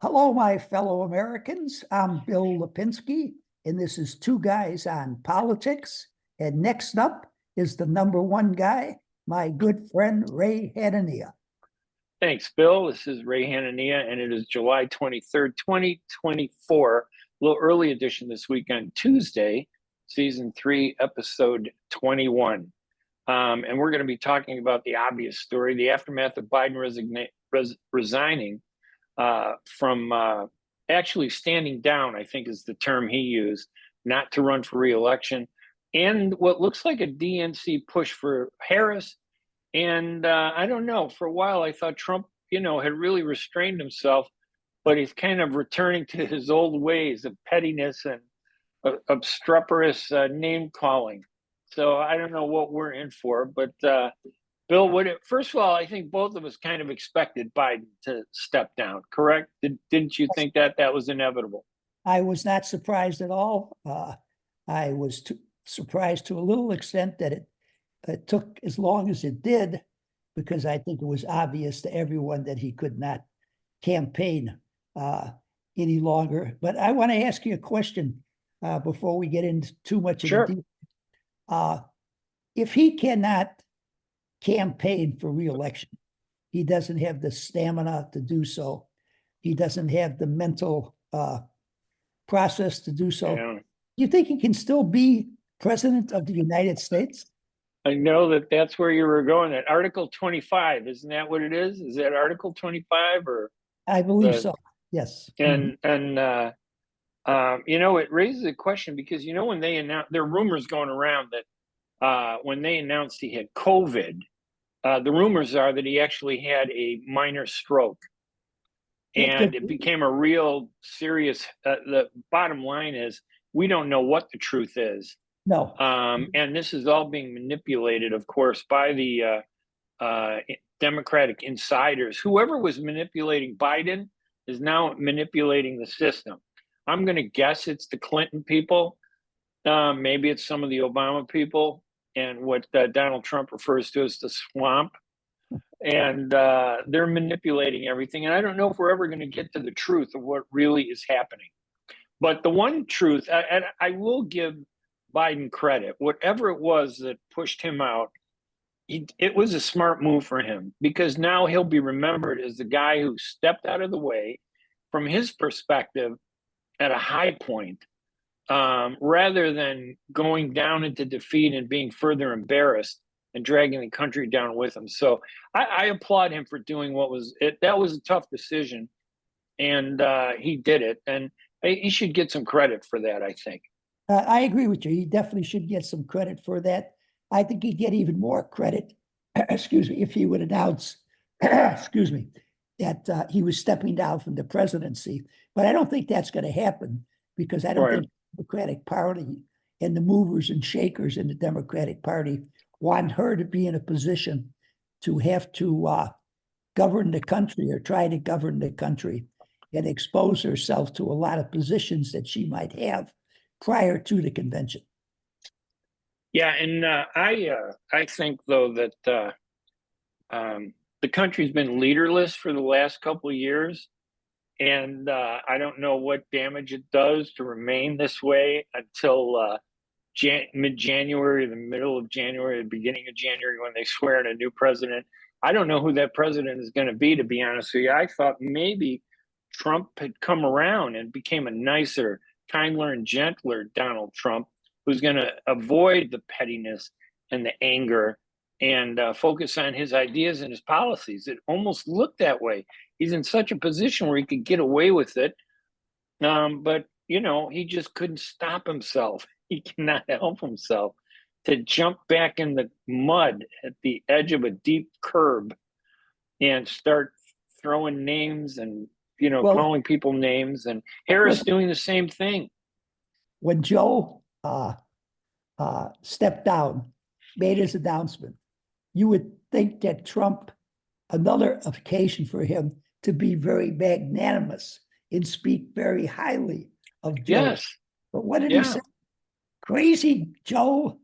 Hello, my fellow Americans. I'm Bill Lipinski, and this is Two Guys on Politics. And next up is the number one guy, my good friend, Ray Hanania. Thanks, Bill. This is Ray Hanania, and it is July 23rd, 2024. A little early edition this week on Tuesday, Season 3, Episode 21. And we're going to be talking about the obvious story, the aftermath of Biden resigning from actually standing down, I think is the term he used, not to run for re-election, and what looks like a DNC push for Harris. And I don't know, for a while I thought Trump, had really restrained himself, but he's kind of returning to his old ways of pettiness and obstreperous name calling. So I don't know what we're in for, but Bill, first of all, I think both of us kind of expected Biden to step down, correct? Didn't you think that was inevitable? I was not surprised at all. I was surprised to a little extent that it took as long as it did, because I think it was obvious to everyone that he could not campaign any longer. But I want to ask you a question before we get into too much of the detail. If he cannot campaign for re-election, he doesn't have the stamina to do so, he doesn't have the mental process to do so. Yeah. You think he can still be president of the United States? I know that's where you were going. At Article 25, isn't that what it is? Is that Article 25 or? I believe so. Yes. And it raises a question because when they announced, there are rumors going around that when they announced he had COVID, the rumors are that he actually had a minor stroke, and it became a real serious. The bottom line is we don't know what the truth is. No. And this is all being manipulated, of course, by the Democratic insiders. Whoever was manipulating Biden is now manipulating the system. I'm going to guess it's the Clinton people. Maybe it's some of the Obama people and what Donald Trump refers to as the swamp. And they're manipulating everything. And I don't know if we're ever going to get to the truth of what really is happening. But the one truth, and I will give Biden credit, whatever it was that pushed him out, it was a smart move for him, because now he'll be remembered as the guy who stepped out of the way from his perspective at a high point, rather than going down into defeat and being further embarrassed and dragging the country down with him. So I applaud him for doing that was a tough decision, and he did it, and he should get some credit for that, I think. I agree with you. He definitely should get some credit for that. I think he'd get even more credit, if he would announce, that he was stepping down from the presidency. But I don't think that's going to happen, because I don't think the Democratic Party and the movers and shakers in the Democratic Party want her to be in a position to have to govern the country or try to govern the country and expose herself to a lot of positions that she might have prior to the convention. Yeah, and I think, though, that the country's been leaderless for the last couple of years, and I don't know what damage it does to remain this way until mid-January, the middle of January, the beginning of January, when they swear in a new president. I don't know who that president is going to be be honest with you. I thought maybe Trump had come around and became a nicer, kinder and gentler Donald Trump, who's going to avoid the pettiness and the anger and focus on his ideas and his policies. It almost looked that way. He's in such a position where he could get away with it. But, he just couldn't stop himself. He cannot help himself to jump back in the mud at the edge of a deep curb and start throwing names and calling people names, and Harris doing the same thing. When Joe stepped down, made his announcement, you would think that Trump, another occasion for him to be very magnanimous and speak very highly of Joe. Yes. But what did he say? Crazy Joe,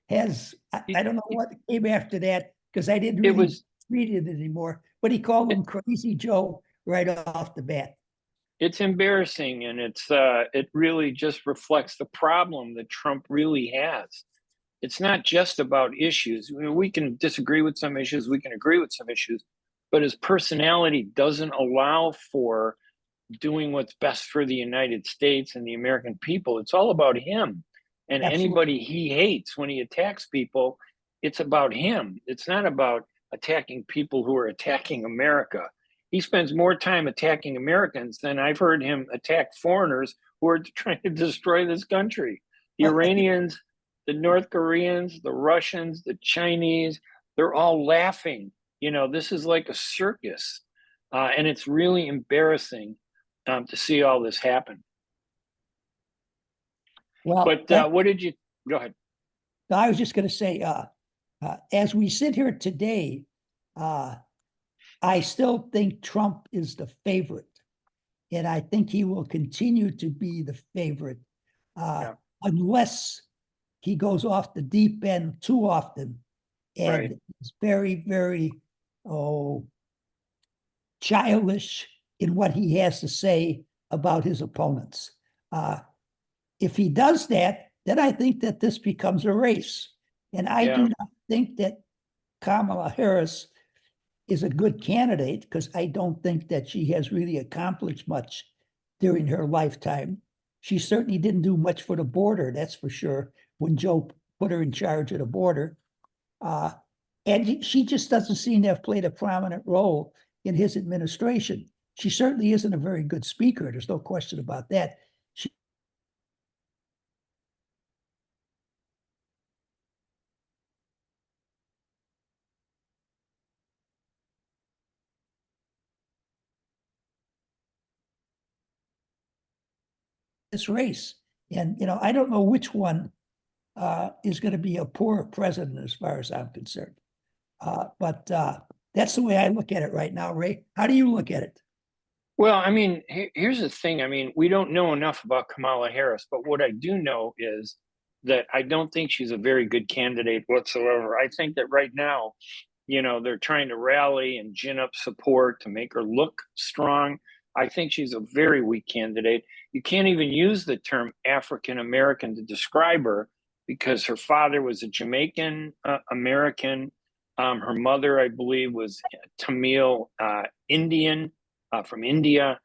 has, I don't know what came after that, because I didn't really read it anymore, but he called him Crazy Joe right off the bat. It's embarrassing, and it really just reflects the problem that Trump really has. It's not just about issues. I mean, we can disagree with some issues, we can agree with some issues, but his personality doesn't allow for doing what's best for the United States and the American people. It's all about him. And Absolutely. anybody he hates, when he attacks people, it's about him. It's not about attacking people who are attacking America. He spends more time attacking Americans than I've heard him attack foreigners who are trying to destroy this country. The Iranians, the North Koreans, the Russians, the Chinese, they're all laughing. You know, this is like a circus. And it's really embarrassing to see all this happen. Well, But what did you go ahead? I was just going to say, as we sit here today, I still think Trump is the favorite, and I think he will continue to be the favorite unless he goes off the deep end too often and is very, very childish in what he has to say about his opponents. If he does that, then I think that this becomes a race. And I do not think that Kamala Harris is a good candidate, because I don't think that she has really accomplished much during her lifetime. She certainly didn't do much for the border, that's for sure, when Joe put her in charge of the border. And she just doesn't seem to have played a prominent role in his administration. She certainly isn't a very good speaker. There's no question about that. This race. And, you know, I don't know which one is going to be a poor president as far as I'm concerned. But that's the way I look at it right now, Ray. How do you look at it? Well, I mean, here's the thing. I mean, we don't know enough about Kamala Harris, but what I do know is that I don't think she's a very good candidate whatsoever. I think that right now, you know, they're trying to rally and gin up support to make her look strong. I think she's a very weak candidate. You can't even use the term African American to describe her, because her father was a Jamaican American. Her mother, I believe, was Tamil Indian from India.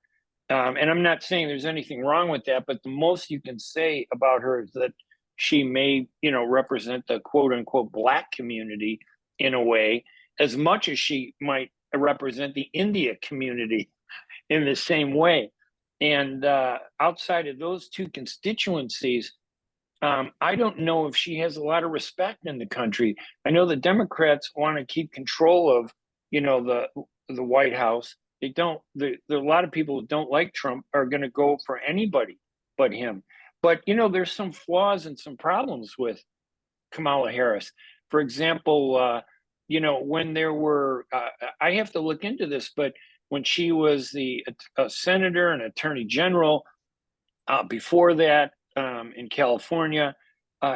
And I'm not saying there's anything wrong with that, but the most you can say about her is that she may, you know, represent the quote unquote Black community in a way, as much as she might represent the India community in the same way. And outside of those two constituencies, I don't know if she has a lot of respect in the country. I know the Democrats want to keep control of, you know, the White House. They don't. There are a lot of people who don't like Trump are going to go for anybody but him. But you know, there's some flaws and some problems with Kamala Harris. For example, you know, when there were, I have to look into this, but when she was the senator and attorney general, before that, in California,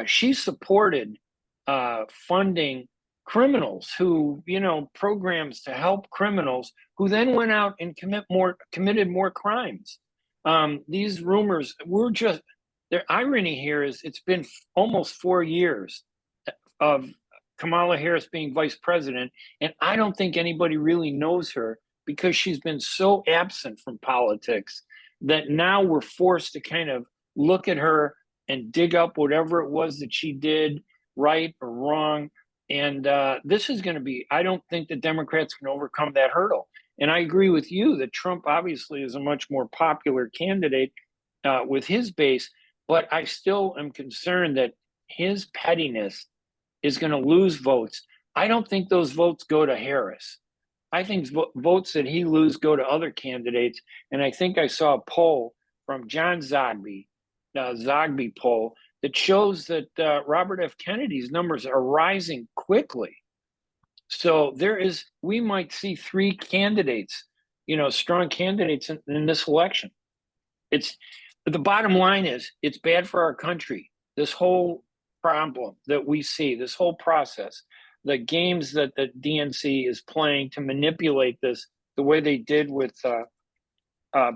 she supported funding criminals who, you know, programs to help criminals who then went out and committed more crimes. These rumors were just, the irony here is it's been almost 4 years of Kamala Harris being vice president, and I don't think anybody really knows her, because she's been so absent from politics that now we're forced to kind of look at her and dig up whatever it was that she did, right or wrong. And this is going to be, I don't think the Democrats can overcome that hurdle. And I agree with you that Trump obviously is a much more popular candidate with his base, but I still am concerned that his pettiness is going to lose votes. I don't think those votes go to Harris. I think votes that he loses go to other candidates. And I think I saw a poll from John Zogby poll, that shows that Robert F. Kennedy's numbers are rising quickly. So we might see 3 candidates, you know, strong candidates in this election. The bottom line is, it's bad for our country. This whole problem that we see, this whole process, the games that the DNC is playing to manipulate this, the way they did with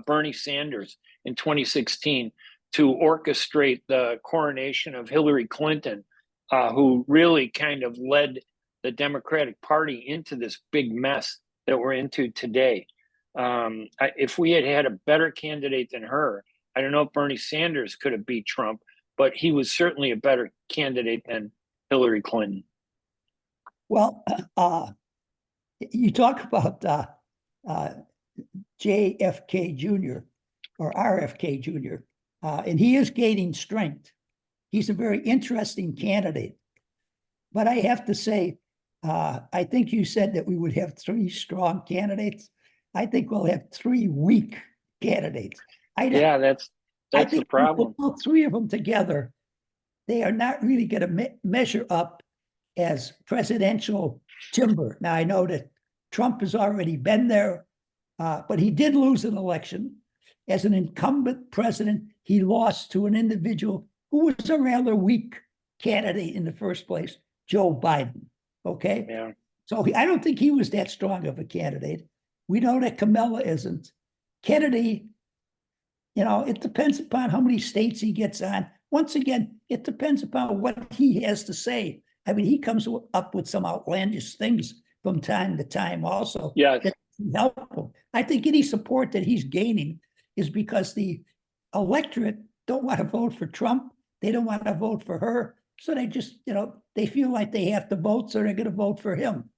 Bernie Sanders in 2016 to orchestrate the coronation of Hillary Clinton, who really kind of led the Democratic Party into this big mess that we're into today. If we had had a better candidate than her, I don't know if Bernie Sanders could have beat Trump, but he was certainly a better candidate than Hillary Clinton. Well, you talk about JFK Jr. or RFK Jr., and he is gaining strength. He's a very interesting candidate. But I have to say, I think you said that we would have 3 strong candidates. I think we'll have 3 weak candidates. Yeah, that's the problem. Put 3 of them together, they are not really going to measure up as presidential timber. Now, I know that Trump has already been there, but he did lose an election. As an incumbent president, he lost to an individual who was a rather weak candidate in the first place, Joe Biden. Okay? Yeah. So I don't think he was that strong of a candidate. We know that Kamala isn't. Kennedy, it depends upon how many states he gets on. Once again, it depends upon what he has to say. I mean, he comes up with some outlandish things from time to time also. Yeah. That help him. I think any support that he's gaining is because the electorate don't want to vote for Trump. They don't want to vote for her. So they just, they feel like they have to vote, so they're going to vote for him.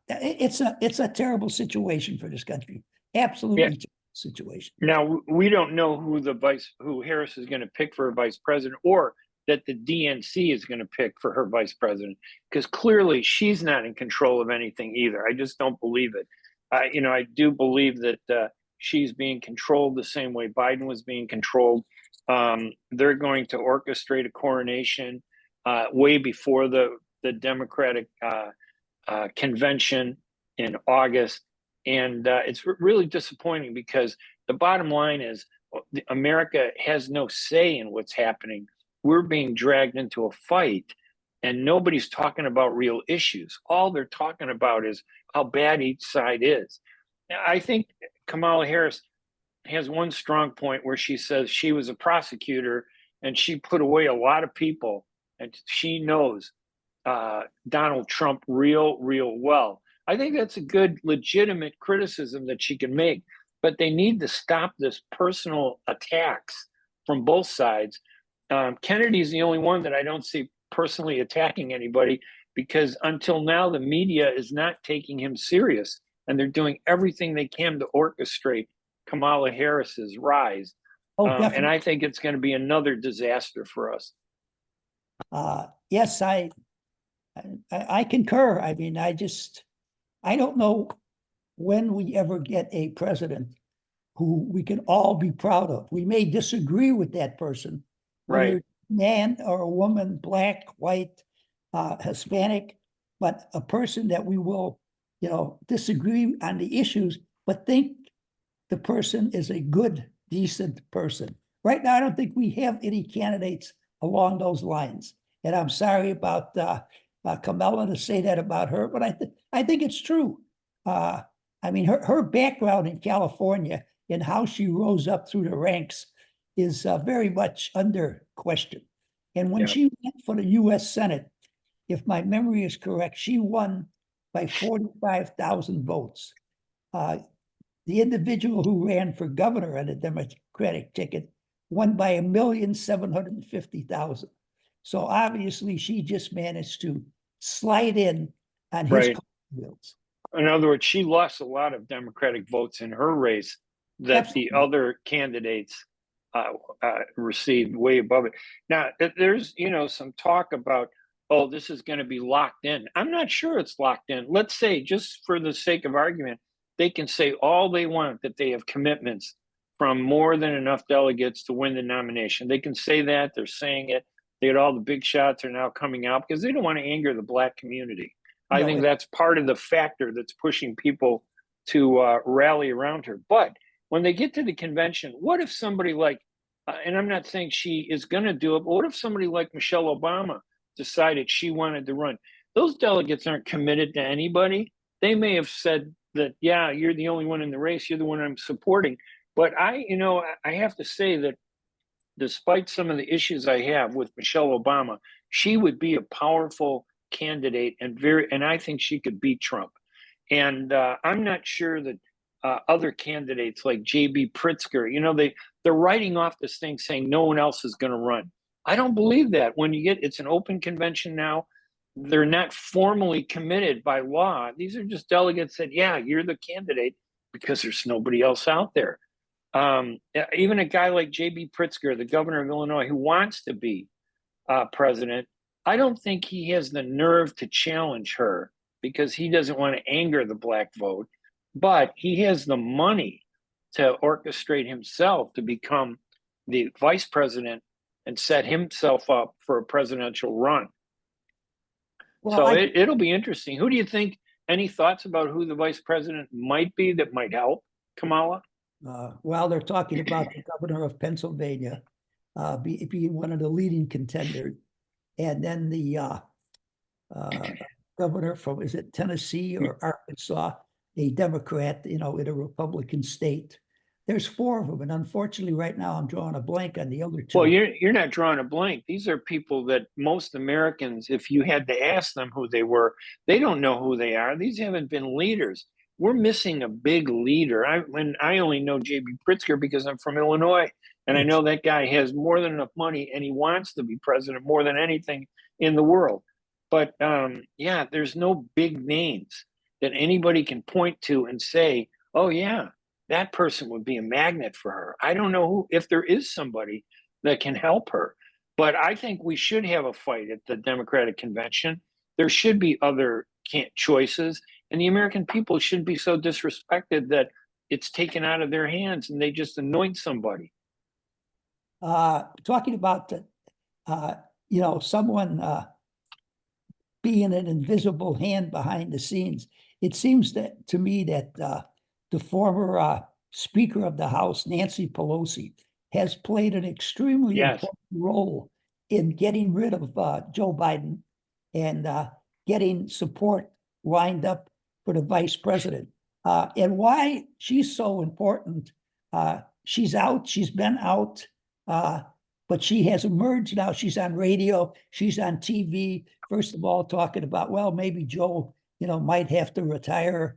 It's a terrible situation for this country. Absolutely terrible situation. Now, we don't know who Harris is going to pick for her vice president, or that the DNC is going to pick for her vice president, because clearly she's not in control of anything either. I just don't believe it. I do believe that she's being controlled the same way Biden was being controlled. They're going to orchestrate a coronation way before the Democratic convention in August. And it's really disappointing, because the bottom line is America has no say in what's happening. We're being dragged into a fight, and nobody's talking about real issues. All they're talking about is how bad each side is. I think Kamala Harris has one strong point where she says she was a prosecutor and she put away a lot of people, and she knows Donald Trump real well. I think that's a good, legitimate criticism that she can make, but they need to stop this personal attacks from both sides. Kennedy's the only one that I don't see personally attacking anybody, because until now, the media is not taking him serious, and they're doing everything they can to orchestrate Kamala Harris's rise. And I think it's going to be another disaster for us. Yes, I concur. I mean, I don't know when we ever get a president who we can all be proud of. We may disagree with that person, right? Whether man or a woman, black, white, Hispanic, but a person that we will, disagree on the issues, but think the person is a good, decent person. Right now, I don't think we have any candidates along those lines. And I'm sorry about Kamala to say that about her, but I think it's true. I mean, her background in California and how she rose up through the ranks is very much under question. And when she went for the U.S. Senate, if my memory is correct, she won by 45,000 votes. The individual who ran for governor on the Democratic ticket won by 1,750,000. So obviously she just managed to slide in on his bills. In other words, she lost a lot of Democratic votes in her race that the other candidates received way above it. Now, there's, some talk about, oh, this is going to be locked in. I'm not sure it's locked in. Let's say, just for the sake of argument, they can say all they want, that they have commitments from more than enough delegates to win the nomination. They can say that. They're saying it. All the big shots are now coming out because they don't want to anger the Black community. I think that's part of the factor that's pushing people to rally around her. But when they get to the convention, what if somebody like, and I'm not saying she is going to do it, but what if somebody like Michelle Obama decided she wanted to run? Those delegates aren't committed to anybody. They may have said that, yeah, you're the only one in the race, you're the one I'm supporting. But I have to say that despite some of the issues I have with Michelle Obama, she would be a powerful candidate and I think she could beat Trump. And I'm not sure that other candidates like J.B. Pritzker, they're writing off this thing saying no one else is going to run. I don't believe that. When it's an open convention now, they're not formally committed by law. These are just delegates that, yeah, you're the candidate because there's nobody else out there. Even a guy like J.B. Pritzker, the governor of Illinois, who wants to be president, I don't think he has the nerve to challenge her because he doesn't want to anger the black vote, but he has the money to orchestrate himself to become the vice president and set himself up for a presidential run. Well, So it'll be interesting. Who do you think? Any thoughts about who the vice president might be that might help Kamala? well, they're talking about the governor of Pennsylvania being one of the leading contenders, and then the governor from, is it Tennessee or Arkansas, a Democrat, in a Republican state. There's 4 of them, and unfortunately, right now I'm drawing a blank on the other 2. Well, you're not drawing a blank. These are people that most Americans, if you had to ask them who they were, they don't know who they are. These haven't been leaders. We're missing a big leader. I only know J.B. Pritzker because I'm from Illinois, and I know that guy has more than enough money, and he wants to be president more than anything in the world. But yeah, there's no big names that anybody can point to and say, oh yeah, that person would be a magnet for her. I don't know if there is somebody that can help her, but I think we should have a fight at the Democratic Convention. There should be other choices, and the American people shouldn't be so disrespected that it's taken out of their hands and they just anoint somebody. Talking about someone being an invisible hand behind the scenes, it seems that to me that the former Speaker of the House, Nancy Pelosi, has played an extremely important role in getting rid of Joe Biden and getting support lined up for the vice president. And why she's so important, she's out, she's been out, but she has emerged now. She's on radio, she's on TV, first of all, talking about, well, maybe Joe, might have to retire.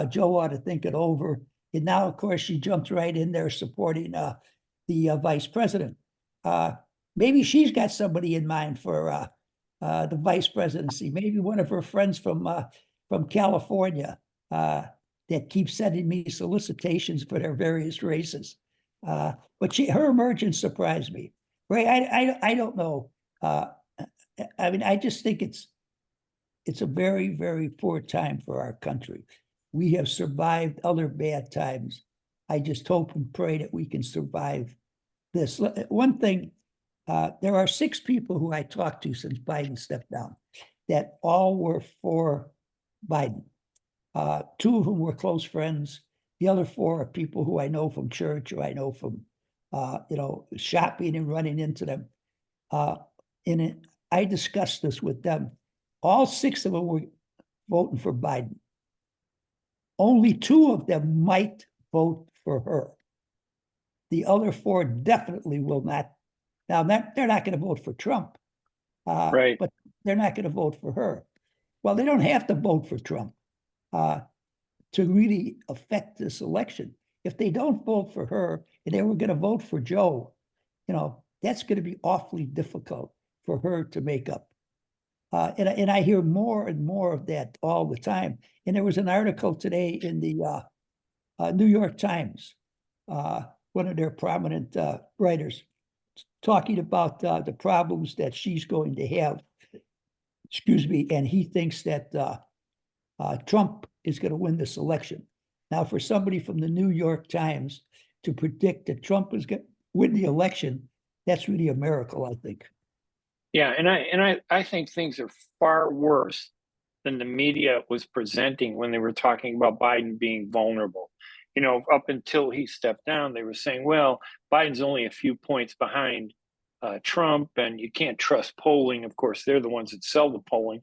Joe ought to think it over. And now, of course, she jumped right in there supporting the vice president. Maybe she's got somebody in mind for the vice presidency. Maybe one of her friends from California that keeps sending me solicitations for their various races. But her emergence surprised me. Ray, I don't know. I mean, I just think it's a very, very poor time for our country. We have survived other bad times. I just hope and pray that we can survive this. One thing, there are 6 people who I talked to since Biden stepped down that all were for Biden. 2 of them were close friends. The other 4 are people who I know from church or I know from, shopping and running into them. I discussed this with them. All 6 of them were voting for Biden. Only 2 of them might vote for her. The other 4 definitely will not. Now, they're not going to vote for Trump, right? But they're not going to vote for her. Well, they don't have to vote for Trump to really affect this election. If they don't vote for her and they were going to vote for Joe, that's going to be awfully difficult for her to make up. And I hear more and more of that all the time. And there was an article today in the New York Times, one of their prominent writers, talking about the problems that she's going to have. Excuse me. And he thinks that Trump is going to win this election. Now, for somebody from the New York Times to predict that Trump is going to win the election, that's really a miracle, I think. Yeah, and I think things are far worse than the media was presenting when they were talking about Biden being vulnerable. Up until he stepped down, they were saying, well, Biden's only a few points behind Trump, and you can't trust polling. Of course, they're the ones that sell the polling,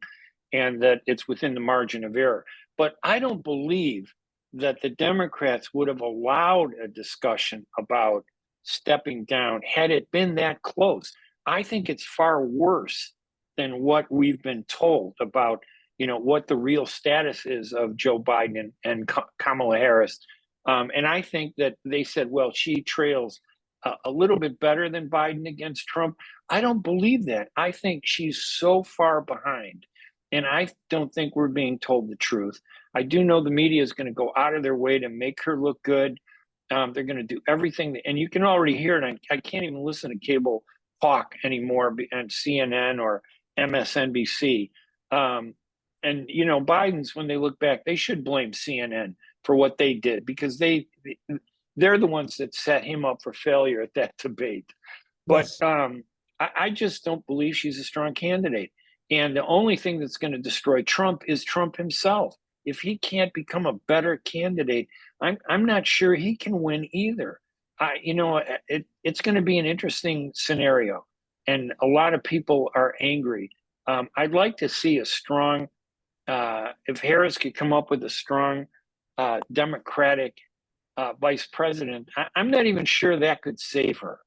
and that it's within the margin of error. But I don't believe that the Democrats would have allowed a discussion about stepping down had it been that close. I think it's far worse than what we've been told about, what the real status is of Joe Biden and Kamala Harris. And I think that they said, well, she trails a little bit better than Biden against Trump. I don't believe that. I think she's so far behind. And I don't think we're being told the truth. I do know the media is going to go out of their way to make her look good. They're going to do everything. And you can already hear it. I can't even listen to cable talk anymore on CNN or MSNBC. And, Biden's, when they look back, they should blame CNN for what they did, because they're the ones that set him up for failure at that debate. But Yes. I just don't believe she's a strong candidate. And the only thing that's going to destroy Trump is Trump himself. If he can't become a better candidate, I'm not sure he can win either. It's going to be an interesting scenario, and a lot of people are angry. I'd like to see a strong, if Harris could come up with a strong Democratic vice president. I'm not even sure that could save her,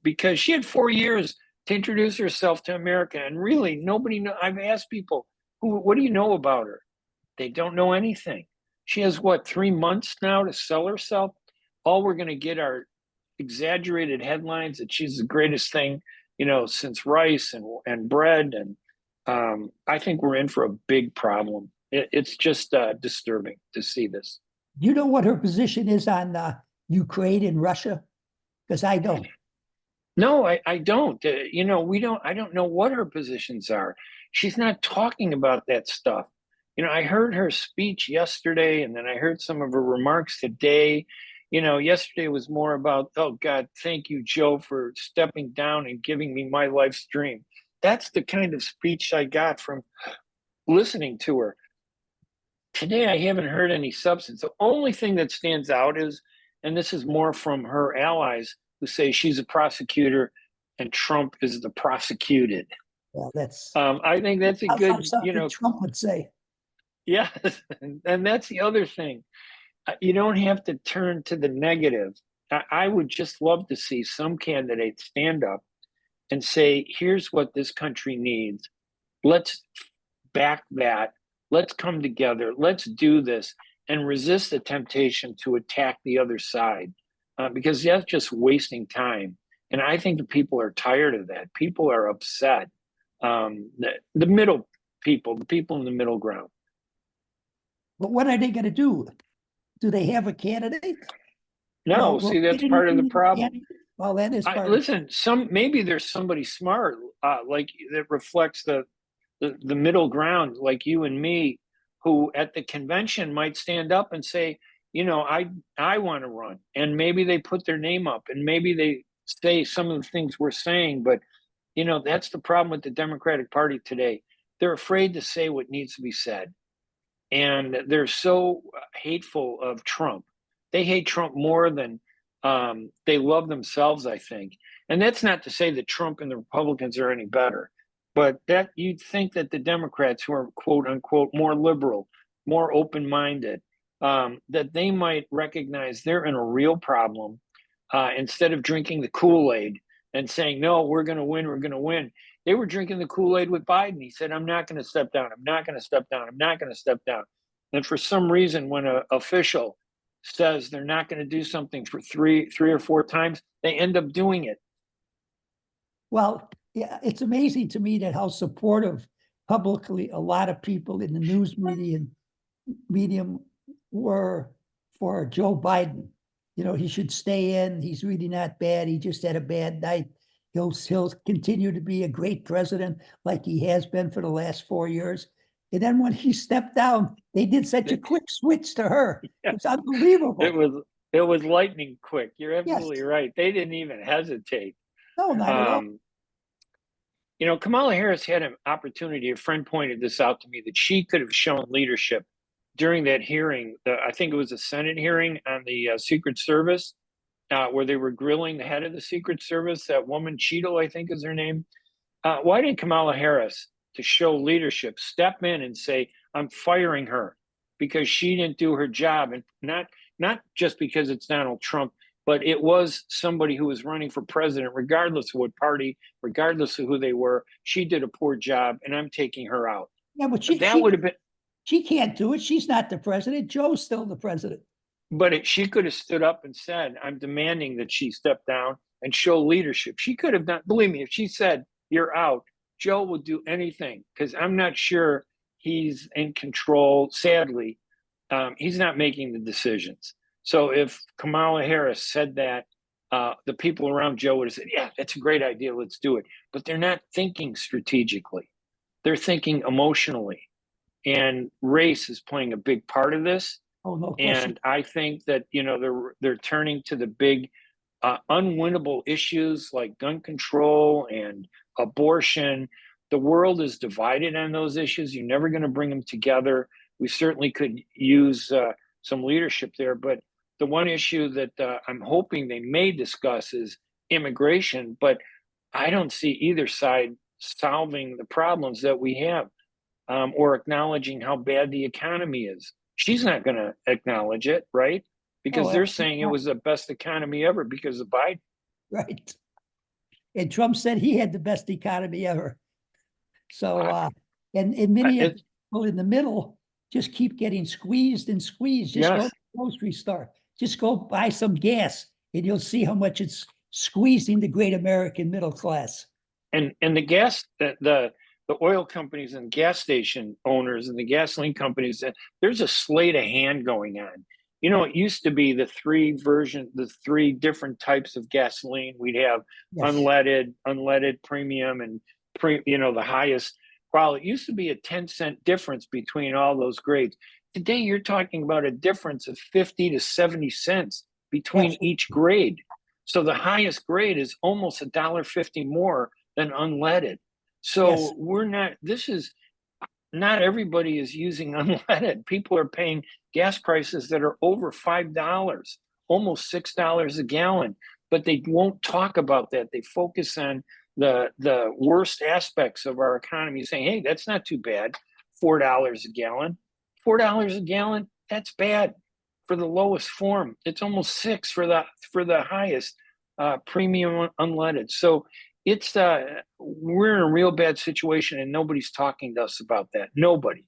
because she had 4 years to introduce herself to America, and really nobody know. I've asked people, what do you know about her? They don't know anything. She has 3 months now to sell herself. All we're going to get are exaggerated headlines that she's the greatest thing, since rice and bread. And I think we're in for a big problem. It's just disturbing to see this. You know what her position is on Ukraine and Russia? Because I don't. No, I don't. I don't know what her positions are. She's not talking about that stuff. I heard her speech yesterday, and then I heard some of her remarks today. Yesterday was more about, oh God, thank you, Joe, for stepping down and giving me my life's dream. That's the kind of speech I got from listening to her. Today, I haven't heard any substance. The only thing that stands out is, and this is more from her allies, who say she's a prosecutor and Trump is the prosecuted. Well, that's I think that's a good, something Trump would say. Yeah, and that's the other thing. You don't have to turn to the negative. I would just love to see some candidates stand up and say, here's what this country needs. Let's back that. Let's come together. Let's do this and resist the temptation to attack the other side, because that's just wasting time. And I think the people are tired of that. People are upset. The middle people, the people in the middle ground. But what are they going to do? Do they have a candidate? No, see, that's part of the problem. Well, that is part. Listen, maybe there's somebody smart, like that reflects the middle ground, like you and me, who at the convention might stand up and say, I want to run, and maybe they put their name up, and maybe they say some of the things we're saying. But that's the problem with the Democratic Party today. They're afraid to say what needs to be said. And they're so hateful of Trump. They hate Trump more than they love themselves, I think. And that's not to say that Trump and the Republicans are any better, but that you'd think that the Democrats, who are quote unquote more liberal, more open-minded, that they might recognize they're in a real problem, instead of drinking the Kool-Aid and saying, no, we're going to win, we're going to win. They were drinking the Kool-Aid with Biden. He said, I'm not going to step down. I'm not going to step down. I'm not going to step down. And for some reason, when an official says they're not going to do something for three or four times, they end up doing it. Well, yeah, it's amazing to me that how supportive publicly a lot of people in the news medium were for Joe Biden. He should stay in. He's really not bad. He just had a bad night. He'll continue to be a great president like he has been for the last 4 years. And then when he stepped down, they did such a quick switch to her. It's unbelievable. It was lightning quick. You're absolutely right. They didn't even hesitate. No, not at all. Kamala Harris had an opportunity. A friend pointed this out to me, that she could have shown leadership during that hearing. I think it was a Senate hearing on the Secret Service, where they were grilling the head of the Secret Service, that woman Cheadle, I think is her name. Why didn't Kamala Harris, to show leadership, step in and say, I'm firing her. because she didn't do her job, and not just because it's Donald Trump, but it was somebody who was running for president, regardless of what party, regardless of who they were. She did a poor job, and I'm taking her out. Yeah, but That would have been. she can't do it. She's not the president. Joe's still the president. But she could have stood up and said, I'm demanding that she step down and show leadership. She could have done, believe me, if she said, you're out, Joe would do anything, because I'm not sure he's in control. Sadly, he's not making the decisions. So if Kamala Harris said that, the people around Joe would have said, yeah, that's a great idea, let's do it. But they're not thinking strategically. They're thinking emotionally. And race is playing a big part of this. Oh, no question. And I think that, they're turning to the big unwinnable issues like gun control and abortion. The world is divided on those issues. You're never going to bring them together. We certainly could use some leadership there. But the one issue that I'm hoping they may discuss is immigration. But I don't see either side solving the problems that we have, or acknowledging how bad the economy is. She's not going to acknowledge it, right? Because they're saying it was the best economy ever because of Biden. Right. And Trump said he had the best economy ever. So, and many of the people in the middle just keep getting squeezed and squeezed. Just go to the grocery store. Just go buy some gas, and you'll see how much it's squeezing the great American middle class. And the gas, the oil companies and gas station owners and the gasoline companies, there's a sleight of hand going on. It used to be the three different types of gasoline. We'd have unleaded, premium, and the highest quality. It used to be a 10-cent difference between all those grades. Today, you're talking about a difference of 50 to 70 cents between each grade. So the highest grade is almost $1.50 more than unleaded. So not everybody is using unleaded. People are paying gas prices that are over $5, almost $6 a gallon, but they won't talk about that. They focus on the worst aspects of our economy, saying, hey, that's not too bad. $4 a gallon. $4 a gallon, that's bad for the lowest form. It's almost $6 for the highest premium unleaded. So we're in a real bad situation, and nobody's talking to us about that. Nobody.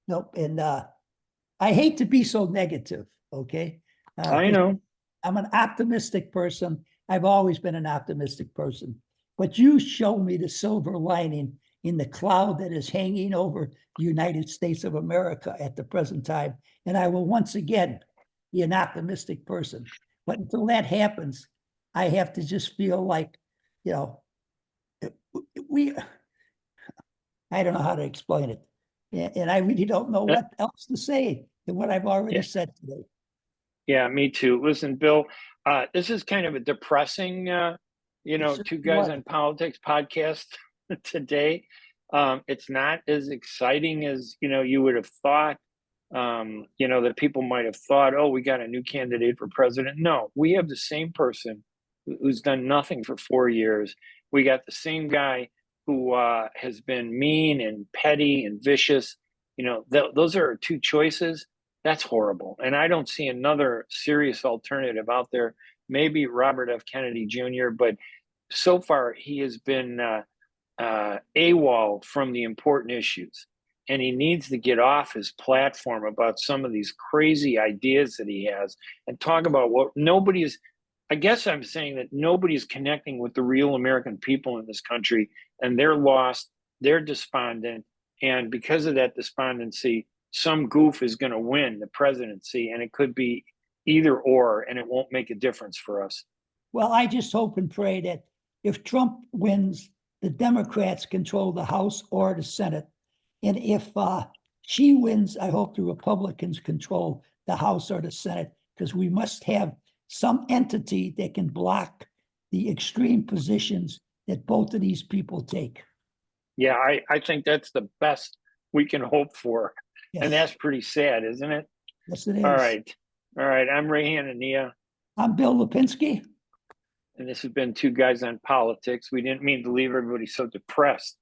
Nope. And I hate to be so negative. Okay. I know. I'm an optimistic person. I've always been an optimistic person, but you show me the silver lining in the cloud that is hanging over the United States of America at the present time. And I will once again be an optimistic person. But until that happens, I have to just feel like, I don't know how to explain it. And I really don't know what else to say than what I've already said today. Yeah, me too. Listen, Bill, this is kind of a depressing, two guys on politics podcast today. It's not as exciting as, you would have thought, that people might have thought, oh, we got a new candidate for president. No, we have the same person who's done nothing for 4 years. We got the same guy who has been mean and petty and vicious. Those are our two choices. That's horrible. And I don't see another serious alternative out there. Maybe Robert F. Kennedy Jr., but so far he has been AWOL from the important issues. And he needs to get off his platform about some of these crazy ideas that he has and talk about what I guess I'm saying that nobody's connecting with the real American people in this country, and they're lost, they're despondent. And because of that despondency, some goof is going to win the presidency, and it could be either or, and it won't make a difference for us. Well, I just hope and pray that if Trump wins, the Democrats control the House or the Senate. And if she wins, I hope the Republicans control the House or the Senate, because we must have some entity that can block the extreme positions that both of these people take. Yeah, I think that's the best we can hope for. Yes. And that's pretty sad, isn't it? Yes, it is. All right. I'm Reagan and Hanania. I'm Bill Lipinski. And this has been Two Guys on Politics. We didn't mean to leave everybody so depressed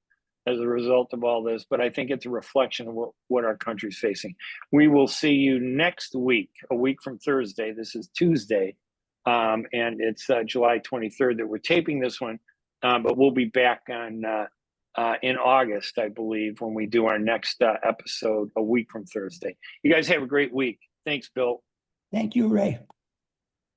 as a result of all this, but I think it's a reflection of what our country's facing. We will see you next week, a week from Thursday. This is Tuesday, and it's July 23rd that we're taping this one, but we'll be back on in August, I believe, when we do our next episode a week from Thursday. You guys have a great week. Thanks, Bill. Thank you, Ray.